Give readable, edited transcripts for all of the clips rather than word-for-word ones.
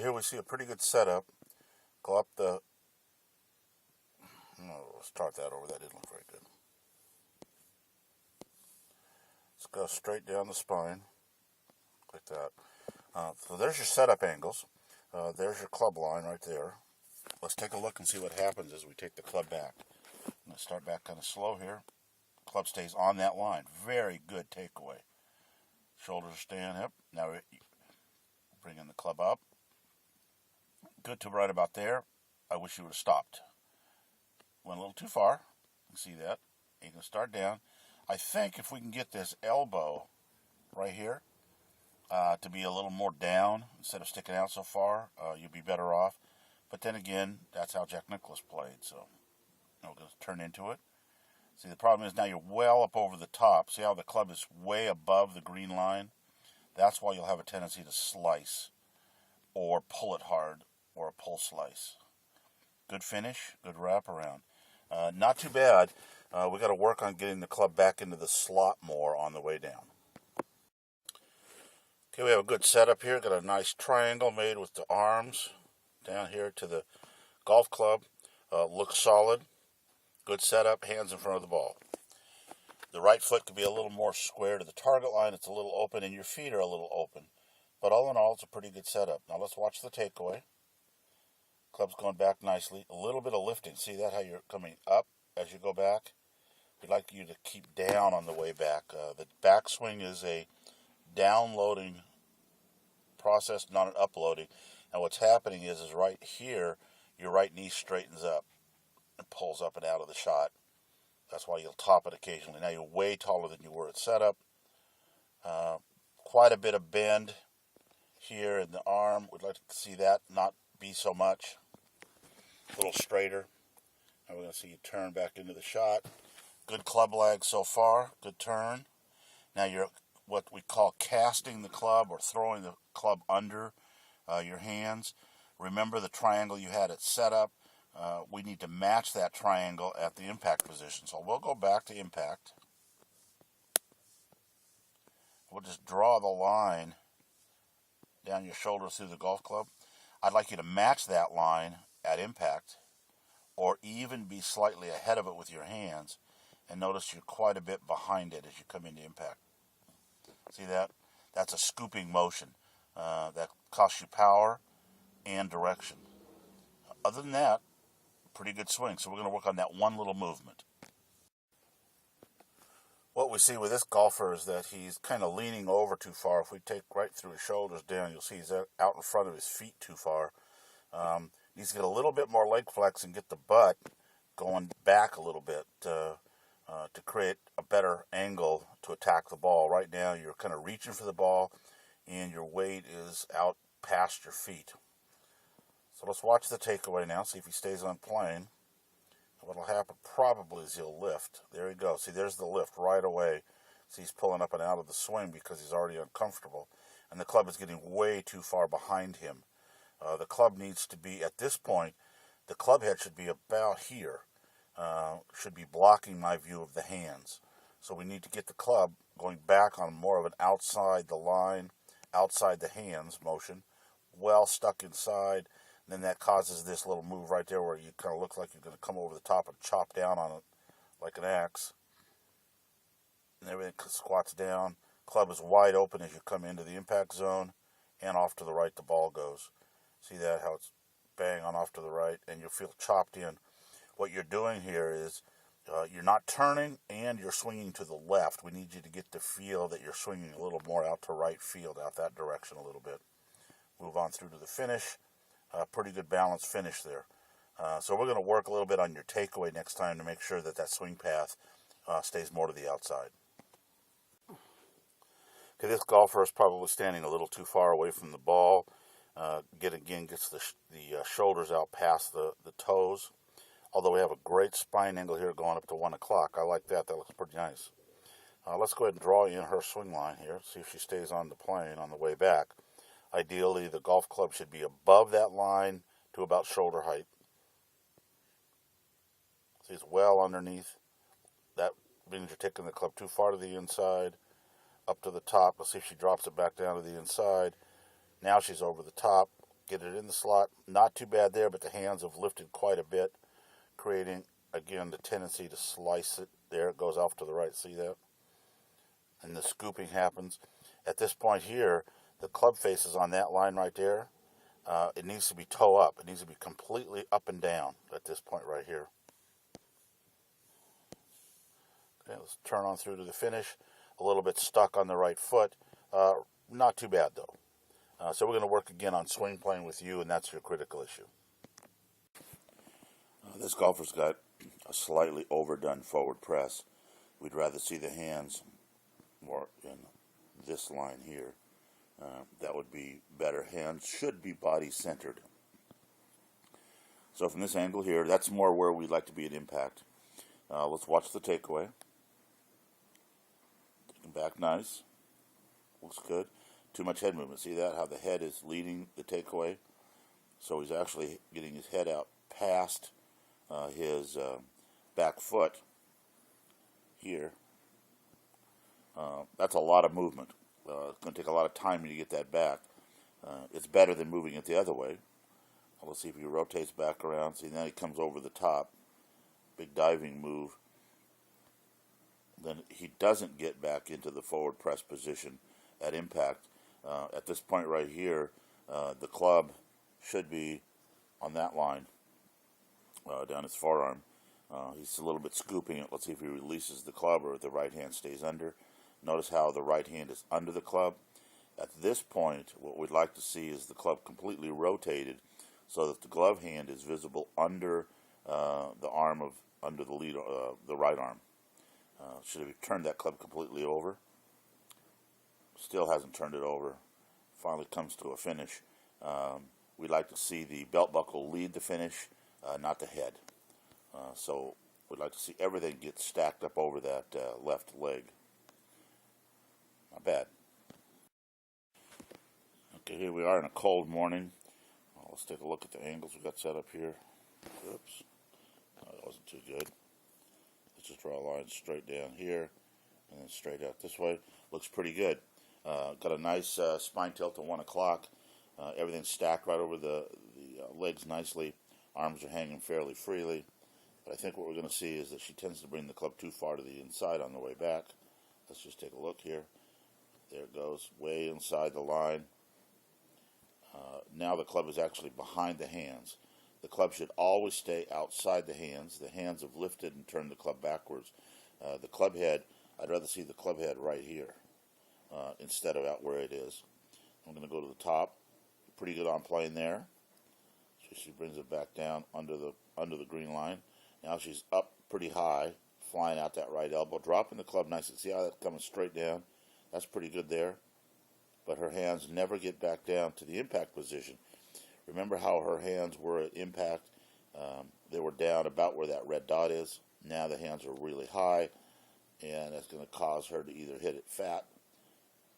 Okay, here we see a pretty good setup. Go up the... No, let's start that over. That didn't look very good. Let's go straight down the spine, like that. So there's your setup angles. There's your club line right there. Let's take a look and see what happens as we take the club back. I'm going to start back kind of slow here. Club stays on that line. Very good takeaway. Shoulders are staying up. Now bringing the club up. Good to right about there. I wish you would have stopped. Went a little too far. You can see that. You can start down. I think if we can get this elbow right here to be a little more down instead of sticking out so far, you'll be better off. But then again, that's how Jack Nicklaus played, so we're going to turn into it. See, the problem is now you're well up over the top. See how the club is way above the green line? That's why you'll have a tendency to slice or pull it hard or a pull slice. Good finish, good wraparound. Not too bad. We got to work on getting the club back into the slot more on the way down. Okay, we have a good setup here. Got a nice triangle made with the arms down here to the golf club. Looks solid. Good setup, hands in front of the ball. The right foot could be a little more square to the target line. It's a little open, and your feet are a little open. But all in all, it's a pretty good setup. Now let's watch the takeaway. Club's going back nicely. A little bit of lifting. See that, how you're coming up as you go back? We'd like you to keep down on the way back. The backswing is a downloading process, not an uploading. And what's happening is right here, your right knee straightens up and pulls up and out of the shot. That's why you'll top it occasionally. Now you're way taller than you were at setup. Quite a bit of bend here in the arm. We'd like to see that not be so much. A little straighter. And we're going to see you turn back into the shot. Good club lag so far. Good turn. Now you're what we call casting the club or throwing the club under your hands. Remember the triangle you had at setup. We need to match that triangle at the impact position. So we'll go back to impact. We'll just draw the line down your shoulder through the golf club. I'd like you to match that line at impact or even be slightly ahead of it with your hands. And notice you're quite a bit behind it as you come into impact. See that? That's a scooping motion. That costs you power and direction. Other than that, pretty good swing. So we're going to work on that one little movement. What we see with this golfer is that he's kind of leaning over too far. If we take right through his shoulders down, you'll see he's out in front of his feet too far. Needs to get a little bit more leg flex and get the butt going back a little bit to create a better angle to attack the ball. Right now you're kind of reaching for the ball and your weight is out past your feet. So let's watch the takeaway now, see if he stays on plane. What'll happen probably is he'll lift. There he goes. See, there's the lift right away. See, he's pulling up and out of the swing because he's already uncomfortable. And the club is getting way too far behind him. The club needs to be, at this point, the club head should be about here. Should be blocking my view of the hands. So we need to get the club going back on more of an outside the line, outside the hands motion, well stuck inside. And then that causes this little move right there where you kind of look like you're going to come over the top and chop down on it like an axe. And everything squats down. Club is wide open as you come into the impact zone, and off to the right the ball goes. See that, how it's bang on off to the right, and you'll feel chopped in. What you're doing here is you're not turning and you're swinging to the left. We need you to get the feel that you're swinging a little more out to right field, out that direction a little bit. Move on through to the finish. Pretty good balanced finish there. So we're going to work a little bit on your takeaway next time to make sure that that swing path stays more to the outside. Okay, this golfer is probably standing a little too far away from the ball. Gets the shoulders out past the toes. Although we have a great spine angle here going up to 1 o'clock. I like that. That looks pretty nice. Let's go ahead and draw in her swing line here. See if she stays on the plane on the way back. Ideally, the golf club should be above that line to about shoulder height. See, it's well underneath. That means you're taking the club too far to the inside, up to the top. Let's see if she drops it back down to the inside. Now she's over the top. get it in the slot. Not too bad there, but the hands have lifted quite a bit, creating, again, the tendency to slice it. There it goes off to the right, see that? And the scooping happens. At this point here, the club face is on that line right there. It needs to be toe up. It needs to be completely up and down at this point right here. Okay, let's turn on through to the finish. A little bit stuck on the right foot. Not too bad, though. So we're going to work again on swing playing with you, and that's your critical issue. This golfer's got a slightly overdone forward press. We'd rather see the hands more in this line here. That would be better. Hands should be body centered. So from this angle here, that's more where we'd like to be at impact. Let's watch the takeaway. Taking back nice. Looks good. Too much head movement. See that? How the head is leading the takeaway? So he's actually getting his head out past his back foot here. That's a lot of movement. It's going to take a lot of time to get that back. It's better than moving it the other way. Let's see if he rotates back around. See, now he comes over the top. Big diving move. Then he doesn't get back into the forward press position at impact. At this point right here, the club should be on that line down his forearm. He's a little bit scooping it. Let's see if he releases the club or if the right hand stays under. Notice how the right hand is under the club. At this point, what we'd like to see is the club completely rotated so that the glove hand is visible under the arm of under the lead, the right arm. Should have turned that club completely over. Still hasn't turned it over. Finally comes to a finish. We'd like to see the belt buckle lead the finish, not the head. So we'd like to see everything get stacked up over that left leg. Not bad. Okay, here we are in a cold morning. Let's take a look at the angles we got set up here. Oops. No, that wasn't too good. Let's just draw a line straight down here and then straight out this way. Looks pretty good. Got a nice spine tilt to 1 o'clock. Everything's stacked right over the legs nicely. Arms are hanging fairly freely. But I think what we're going to see is that she tends to bring the club too far to the inside on the way back. Let's just take a look here. There it goes, way inside the line. Now the club is actually behind the hands. The club should always stay outside the hands. The hands have lifted and turned the club backwards. The club head, I'd rather see the club head right here instead of out where it is. I'm going to go to the top. Pretty good on playing there. So she brings it back down under the green line. Now she's up pretty high, flying out that right elbow, dropping the club nicely. See how that's coming straight down? That's pretty good there. But her hands never get back down to the impact position. Remember how her hands were at impact? They were down about where that red dot is. Now the hands are really high, and that's going to cause her to either hit it fat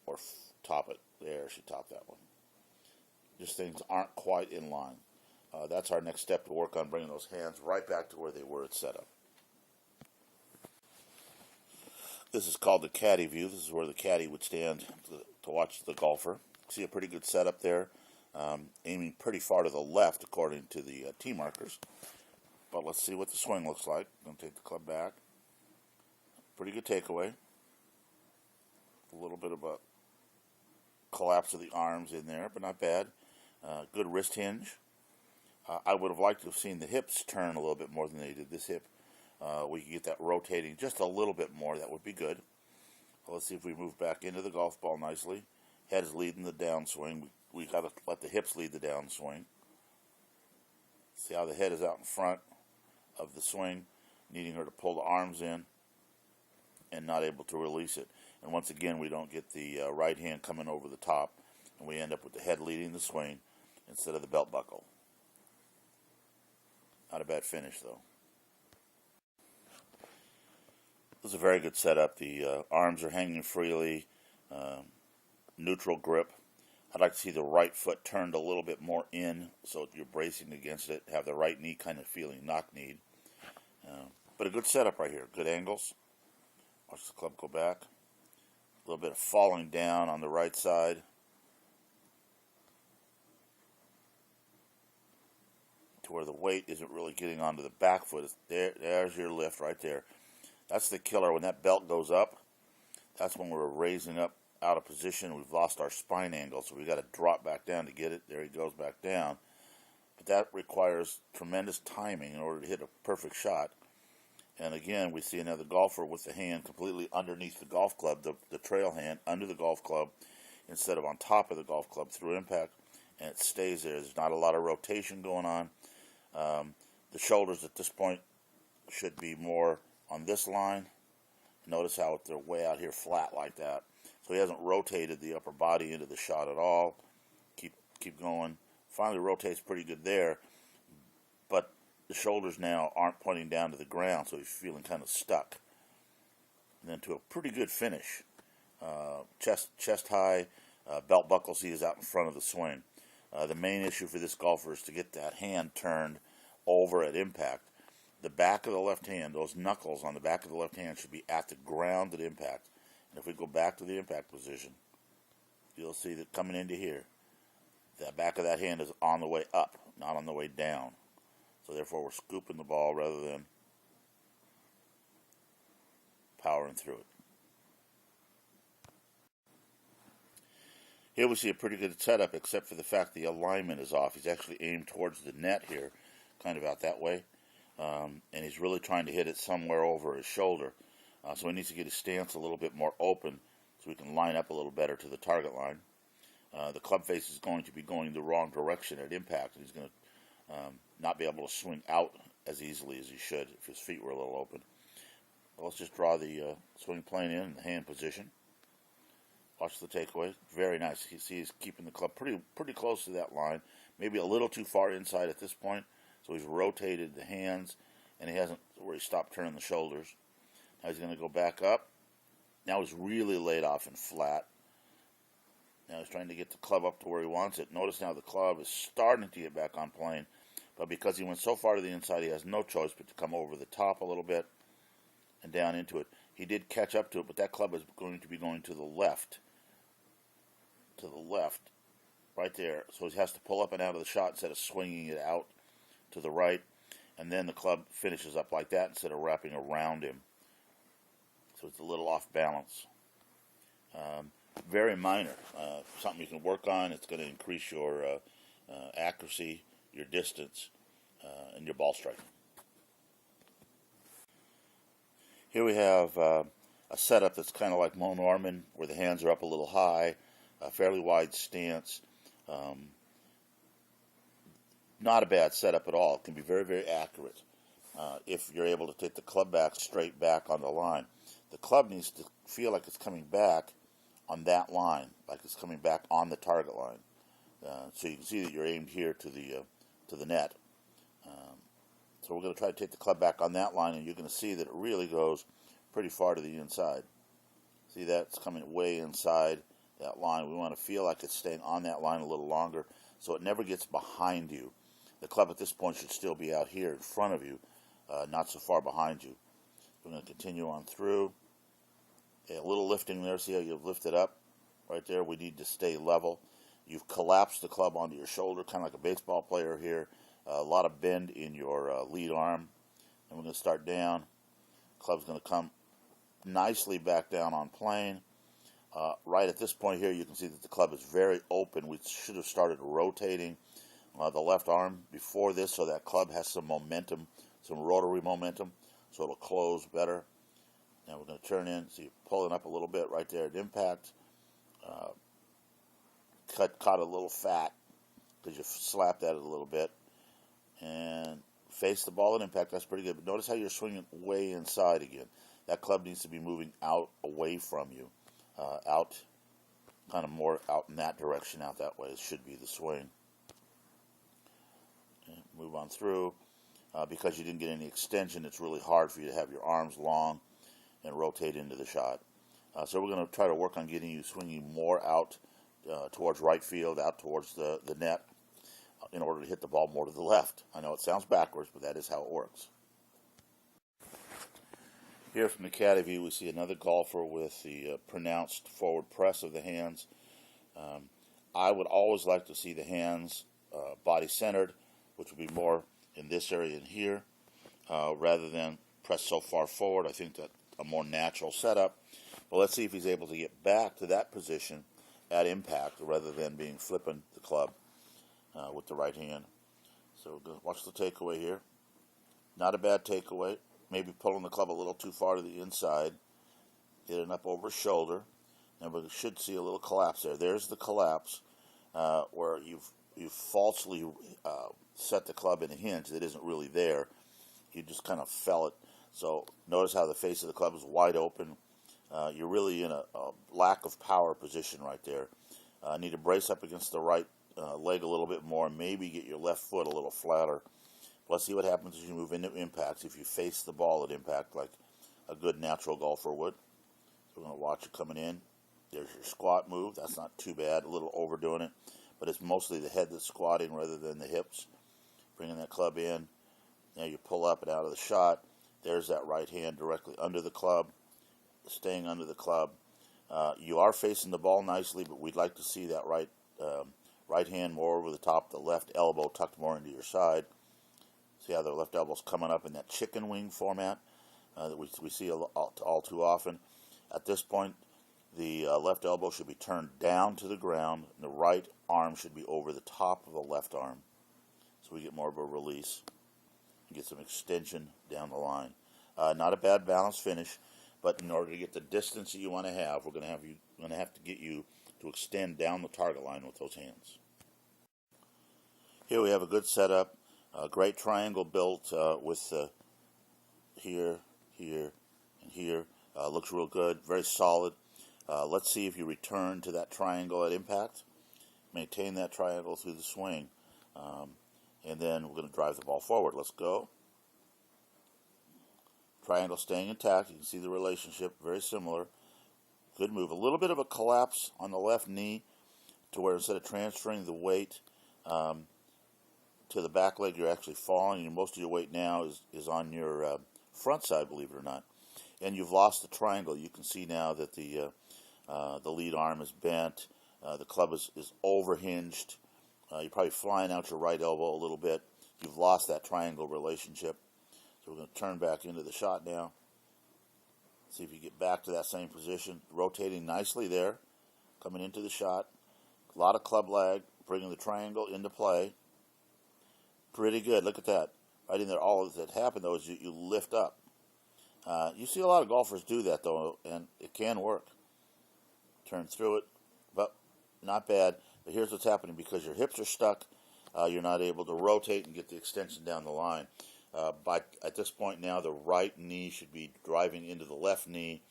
or top it. There, she topped that one. Just things aren't quite in line. That's our next step to work on, bringing those hands right back to where they were at setup. This is called the caddy view. This is where the caddy would stand to watch the golfer. See a pretty good setup there. Aiming pretty far to the left according to the tee markers. But let's see what the swing looks like. I'm going to take the club back. Pretty good takeaway. A little bit of a collapse of the arms in there, but not bad. Good wrist hinge. I would have liked to have seen the hips turn a little bit more than they did. This hip, we could get that rotating just a little bit more. That would be good. Let's see if we move back into the golf ball nicely. Head is leading the downswing. We got to let the hips lead the downswing. See how the head is out in front of the swing, needing her to pull the arms in and not able to release it. And once again, we don't get the right hand coming over the top, and we end up with the head leading the swing instead of the belt buckle. Not a bad finish, though. This is a very good setup. The arms are hanging freely, neutral grip. I'd like to see the right foot turned a little bit more in so you're bracing against it. Have the right knee kind of feeling knock-kneed. But a good setup right here. Good angles. Watch the club go back. A little bit of falling down on the right side. to where the weight isn't really getting onto the back foot. There's your lift right there. That's the killer. When that belt goes up, that's when we're raising up out of position. We've lost our spine angle, so we've got to drop back down to get it. There he goes back down. But that requires tremendous timing in order to hit a perfect shot. And again, we see another golfer with the hand completely underneath the golf club, the trail hand under the golf club, instead of on top of the golf club through impact, and it stays there. There's not a lot of rotation going on. The shoulders at this point should be more on this line. Notice how they're way out here flat like that. So he hasn't rotated the upper body into the shot at all. Keep going. Finally rotates pretty good there, but the shoulders now aren't pointing down to the ground, so he's feeling kind of stuck. And then to a pretty good finish. Chest high, belt buckles he is out in front of the swing. The main issue for this golfer is to get that hand turned over at impact. The back of the left hand, those knuckles on the back of the left hand should be at the ground at impact. And if we go back to the impact position, you'll see that coming into here, the back of that hand is on the way up, not on the way down. So therefore we're scooping the ball rather than powering through it. Here we see a pretty good setup, except for the fact the alignment is off. He's actually aimed towards the net here, kind of out that way. And he's really trying to hit it somewhere over his shoulder. So he needs to get his stance a little bit more open so we can line up a little better to the target line. The club face is going to be going the wrong direction at impact, and he's going to not be able to swing out as easily as he should if his feet were a little open. Well, let's just draw the swing plane in the hand position. Watch the takeaway. Very nice. You see he's keeping the club pretty close to that line. Maybe a little too far inside at this point. So he's rotated the hands, and he hasn't where he stopped turning the shoulders. Now he's going to go back up. Now he's really laid off and flat. Now he's trying to get the club up to where he wants it. Notice now the club is starting to get back on plane. But because he went so far to the inside, he has no choice but to come over the top a little bit and down into it. He did catch up to it, but that club is going to be going to the left. To the left, right there. So he has to pull up and out of the shot instead of swinging it out to the right. And then the club finishes up like that instead of wrapping around him. So it's a little off balance. Very minor. Something you can work on. It's going to increase your accuracy, your distance, and your ball striking. Here we have a setup that's kind of like Mo Norman, where the hands are up a little high, a fairly wide stance. Not a bad setup at all. It can be very, very accurate if you're able to take the club back straight back on the line. The club needs to feel like it's coming back on that line, like it's coming back on the target line. So you can see that you're aimed here to the net. So we're going to try to take the club back on that line, and you're going to see that it really goes pretty far to the inside. See that? It's coming way inside that line. We want to feel like it's staying on that line a little longer so it never gets behind you. The club at this point should still be out here in front of you, not so far behind you. We're going to continue on through. A little lifting there. See how you've lifted up? Right there. We need to stay level. You've collapsed the club onto your shoulder, kind of like a baseball player here. A lot of bend in your lead arm. And we're going to start down. Club's going to come nicely back down on plane. Right at this point here, you can see that the club is very open. We should have started rotating the left arm before this so that club has some momentum, some rotary momentum, so it'll close better. Now we're going to turn in, see, pulling up a little bit right there at impact. Caught a little fat because you slapped at it a little bit. And face the ball at impact, that's pretty good. But notice how you're swinging way inside again. That club needs to be moving out away from you. Out, kind of more out in that direction, out that way. It should be the swing. And move on through. Because you didn't get any extension, it's really hard for you to have your arms long and rotate into the shot. So we're going to try to work on getting you swinging more out towards right field, out towards the net, in order to hit the ball more to the left. I know it sounds backwards, but that is how it works. Here from the caddy view, we see another golfer with the pronounced forward press of the hands. I would always like to see the hands body-centered, which would be more in this area in here, rather than press so far forward. I think that a more natural setup. But let's see if he's able to get back to that position at impact rather than being flipping the club with the right hand. So watch the takeaway here. Not a bad takeaway. Maybe pulling the club a little too far to the inside. Getting up over his shoulder. And we should see a little collapse there. There's the collapse where you've falsely set the club in a hinge that isn't really there. You just kind of fell it. So notice how the face of the club is wide open. You're really in a lack of power position right there. Need to brace up against the right leg a little bit more. Maybe get your left foot a little flatter. Let's see what happens as you move into impacts. If you face the ball at impact like a good natural golfer would. So we're going to watch it coming in. There's your squat move. That's not too bad. A little overdoing it. But it's mostly the head that's squatting rather than the hips. Bringing that club in. Now you pull up and out of the shot. There's that right hand directly under the club. Staying under the club. You are facing the ball nicely, but we'd like to see that right hand more over the top, the left elbow tucked more into your side. See how the left elbow's coming up in that chicken wing format that we see all too often. At this point, the left elbow should be turned down to the ground, and the right arm should be over the top of the left arm. So we get more of a release and get some extension down the line. Not a bad balanced finish, but in order to get the distance that you want to have, we're going to have to get you to extend down the target line with those hands. Here we have a good setup. A great triangle built with here, here, and here. Looks real good, very solid. Let's see if you return to that triangle at impact. Maintain that triangle through the swing. And then we're going to drive the ball forward. Let's go. Triangle staying intact. You can see the relationship, very similar. Good move. A little bit of a collapse on the left knee to where instead of transferring the weight to the back leg, you're actually falling, and most of your weight now is on your front side, believe it or not. And you've lost the triangle. You can see now that the lead arm is bent. The club is overhinged. You're probably flying out your right elbow a little bit. You've lost that triangle relationship. So we're going to turn back into the shot now. See if you get back to that same position. Rotating nicely there. Coming into the shot. A lot of club lag. Bringing the triangle into play. Pretty good. Look at that. Right in there. All that happened, though, is you lift up. You see a lot of golfers do that, though, and it can work. Turn through it, but not bad. But here's what's happening. Because your hips are stuck, you're not able to rotate and get the extension down the line. At this point now, the right knee should be driving into the left knee.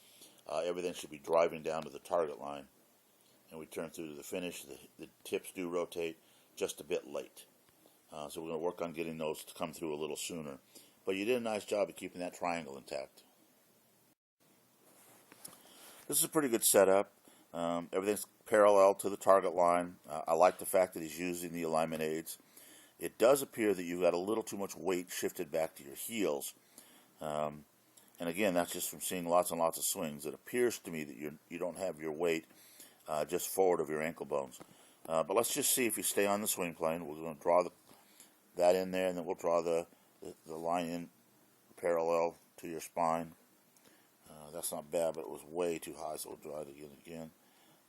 Everything should be driving down to the target line. And we turn through to the finish. The tips do rotate just a bit late. So we're going to work on getting those to come through a little sooner. But you did a nice job of keeping that triangle intact. This is a pretty good setup. Everything's parallel to the target line. I like the fact that he's using the alignment aids. It does appear that you've got a little too much weight shifted back to your heels. And again, that's just from seeing lots and lots of swings. It appears to me that you don't have your weight just forward of your ankle bones. But let's just see if you stay on the swing plane. We're going to draw that in there, and then we'll draw the line in parallel to your spine. That's not bad, but it was way too high, so we'll draw it again.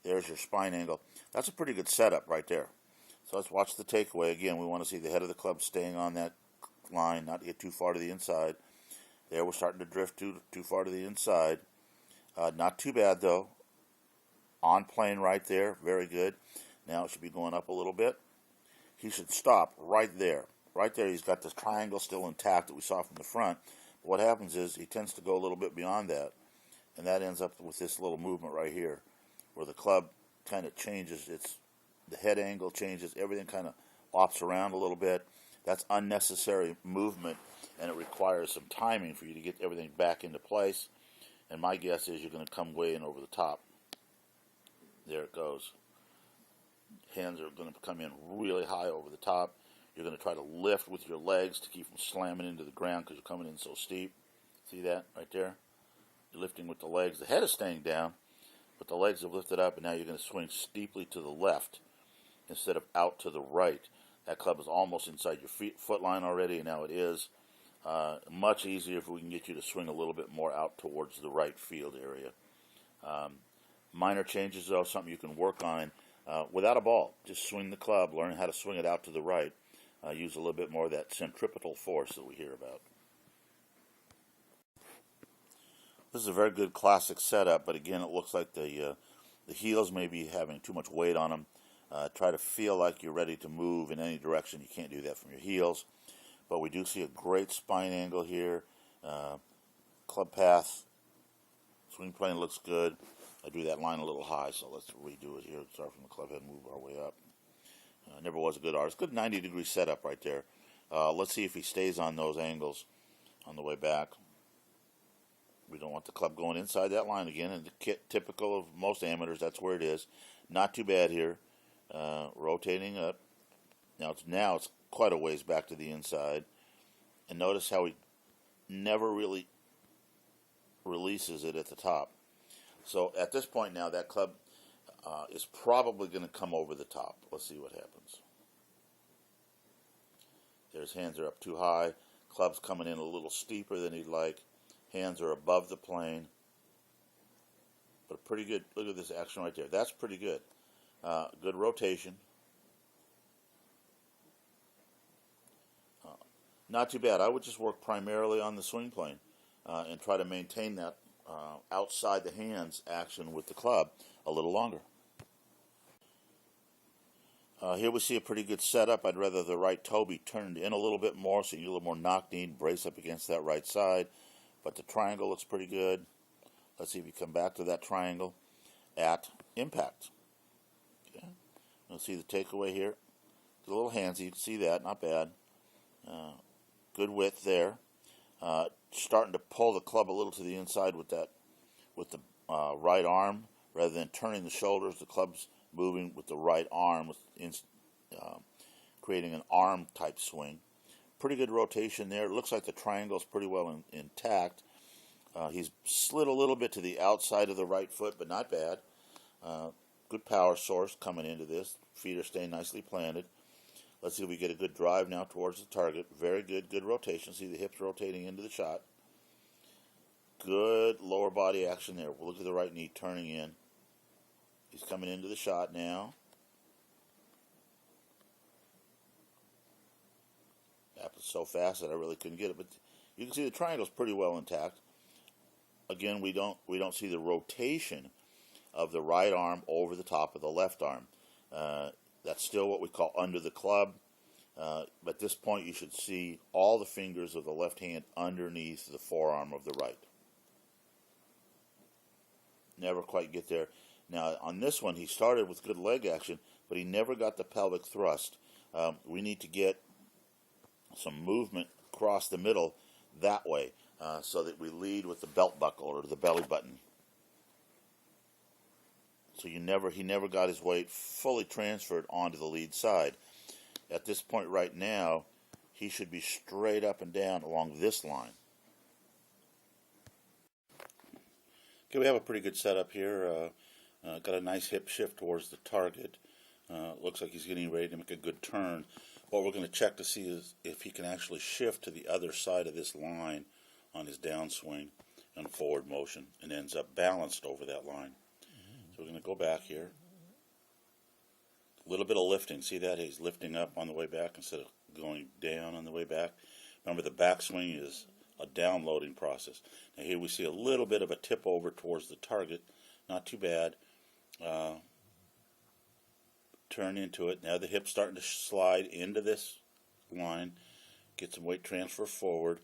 There's your spine angle. That's a pretty good setup right there. So let's watch the takeaway. Again, we want to see the head of the club staying on that line, not to get too far to the inside. There, we're starting to drift too far to the inside. Not too bad, though. On plane right there. Very good. Now it should be going up a little bit. He should stop right there. Right there, he's got this triangle still intact that we saw from the front. But what happens is he tends to go a little bit beyond that, and that ends up with this little movement right here, where the club kind of changes. The head angle changes. Everything kind of lops around a little bit. That's unnecessary movement, and it requires some timing for you to get everything back into place. And my guess is you're going to come way in over the top. There it goes. Hands are going to come in really high over the top. You're going to try to lift with your legs to keep them slamming into the ground because you're coming in so steep. See that right there? You're lifting with the legs. The head is staying down, but the legs have lifted up, and now you're going to swing steeply to the left instead of out to the right. That club is almost inside your foot line already, and now it is. Much easier if we can get you to swing a little bit more out towards the right field area. Minor changes, though, something you can work on without a ball. Just swing the club, learn how to swing it out to the right. Use a little bit more of that centripetal force that we hear about. This is a very good classic setup, but again, it looks like the heels may be having too much weight on them. Try to feel like you're ready to move in any direction. You can't do that from your heels. But we do see a great spine angle here. Club path, swing plane looks good. I drew that line a little high, so let's redo it here. Start from the club head and move our way up. Never was a good artist. Good 90-degree setup right there. Let's see if he stays on those angles on the way back. We don't want the club going inside that line again, and typical of most amateurs, that's where it is. Not too bad here. Rotating up. Now it's quite a ways back to the inside. And notice how he never really releases it at the top. So at this point now, that club is probably going to come over the top. Let's see what happens. His hands are up too high. Club's coming in a little steeper than he'd like. Hands are above the plane. But pretty good. Look at this action right there. That's pretty good. Good rotation. Not too bad. I would just work primarily on the swing plane and try to maintain that outside the hands action with the club a little longer. Here we see a pretty good setup. I'd rather the right toe be turned in a little bit more so you get a little more knock-knee, brace up against that right side. But the triangle looks pretty good. Let's see if we come back to that triangle at impact. Okay. You'll see the takeaway here. It's a little handsy. You can see that. Not bad. Good width there. Starting to pull the club a little to the inside with the right arm rather than turning the shoulders. The club's moving with the right arm, creating an arm type swing. Pretty good rotation there. It looks like the triangle's pretty well intact. He's slid a little bit to the outside of the right foot, but not bad. Good power source coming into this. Feet are staying nicely planted. Let's see if we get a good drive now towards the target. Very good, good rotation. See the hips rotating into the shot. Good lower body action there. We'll look at the right knee turning in. He's coming into the shot now. Happened so fast that I really couldn't get it, but you can see the triangle's pretty well intact. Again, we don't see the rotation of the right arm over the top of the left arm. That's still what we call under the club. But at this point, you should see all the fingers of the left hand underneath the forearm of the right. Never quite get there. Now, on this one, he started with good leg action, but he never got the pelvic thrust. We need to get some movement across the middle that way so that we lead with the belt buckle or the belly button. So he never got his weight fully transferred onto the lead side. At this point right now, he should be straight up and down along this line. Okay, we have a pretty good setup here. Got a nice hip shift towards the target. Looks like he's getting ready to make a good turn. What we're going to check to see is if he can actually shift to the other side of this line on his downswing and forward motion and ends up balanced over that line. So we're going to go back here. A little bit of lifting. See that? He's lifting up on the way back instead of going down on the way back. Remember, the backswing is a downloading process. Now here we see a little bit of a tip over towards the target. Not too bad. Turn into it. Now the hip's starting to slide into this line. Get some weight transfer forward.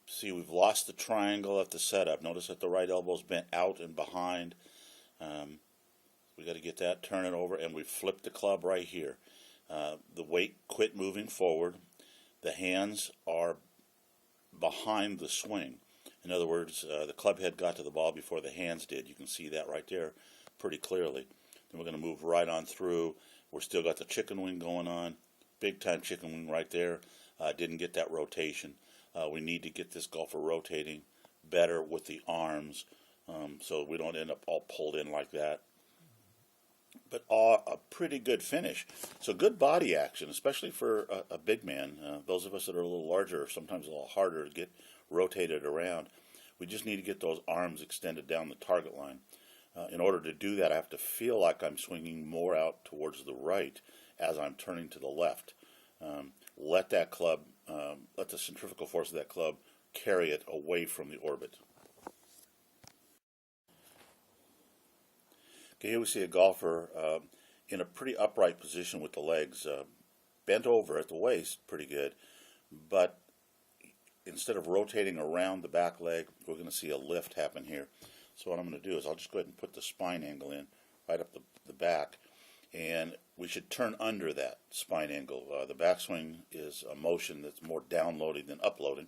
See, we've lost the triangle at the setup. Notice that the right elbow's bent out and behind. We got to get that, turn it over, and we flip the club right here. The weight quit moving forward. The hands are behind the swing. In other words, the club head got to the ball before the hands did. You can see that right there pretty clearly. Then we're going to move right on through. We're still got the chicken wing going on. Big time chicken wing right there. Didn't get that rotation. We need to get this golfer rotating better with the arms so we don't end up all pulled in like that. but a pretty good finish. So good body action, especially for a big man. Those of us that are a little larger, sometimes a little harder to get rotated around. We just need to get those arms extended down the target line. In order to do that, I have to feel like I'm swinging more out towards the right as I'm turning to the left. Let that club, let the centrifugal force of that club carry it away from the orbit. Okay, here we see a golfer in a pretty upright position with the legs bent over at the waist, pretty good, but instead of rotating around the back leg, we're going to see a lift happen here. So what I'm going to do is I'll just go ahead and put the spine angle in right up the back, and we should turn under that spine angle. The backswing is a motion that's more downloading than uploading.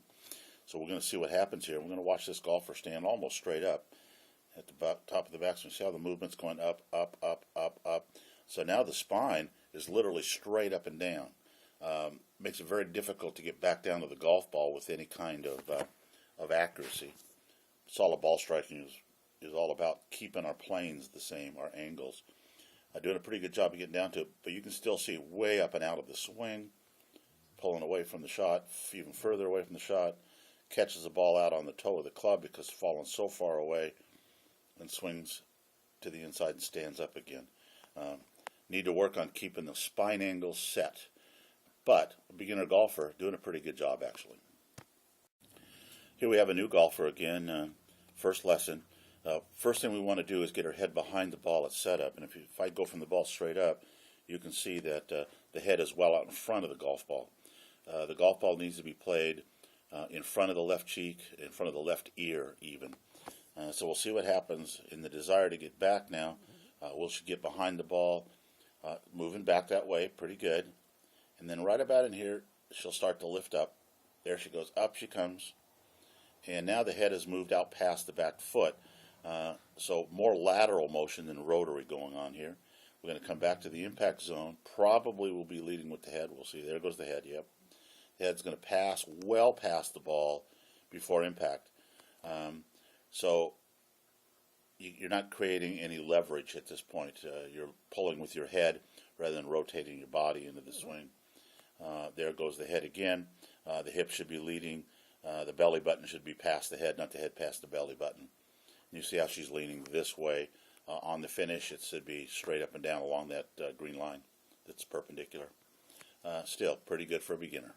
So we're going to see what happens here. We're going to watch this golfer stand almost straight up at the top of the backswing. See how the movement's going up, up, up, up, up. So now the spine is literally straight up and down. Makes it very difficult to get back down to the golf ball with any kind of accuracy. Solid ball striking is all about keeping our planes the same, our angles. Doing a pretty good job of getting down to it, but you can still see way up and out of the swing, pulling away from the shot, even further away from the shot, catches the ball out on the toe of the club because it's fallen so far away, and swings to the inside and stands up again. Need to work on keeping the spine angles set, but a beginner golfer doing a pretty good job actually. Here we have a new golfer again, first lesson. First thing we want to do is get her head behind the ball at setup, and if I go from the ball straight up, you can see that the head is well out in front of the golf ball. The golf ball needs to be played in front of the left cheek, in front of the left ear even. So we'll see what happens in the desire to get back now. We'll get behind the ball, moving back that way, pretty good. And then right about in here, she'll start to lift up. There she goes, up she comes. And now the head has moved out past the back foot. So more lateral motion than rotary going on here. We're going to come back to the impact zone. Probably we'll be leading with the head. We'll see. There goes the head, yep. The head's going to pass well past the ball before impact. So you're not creating any leverage at this point. You're pulling with your head rather than rotating your body into the swing. There goes the head again. The hip should be leading. The belly button should be past the head, not the head past the belly button. And you see how she's leaning this way. On the finish, it should be straight up and down along that green line that's perpendicular. Still, pretty good for a beginner.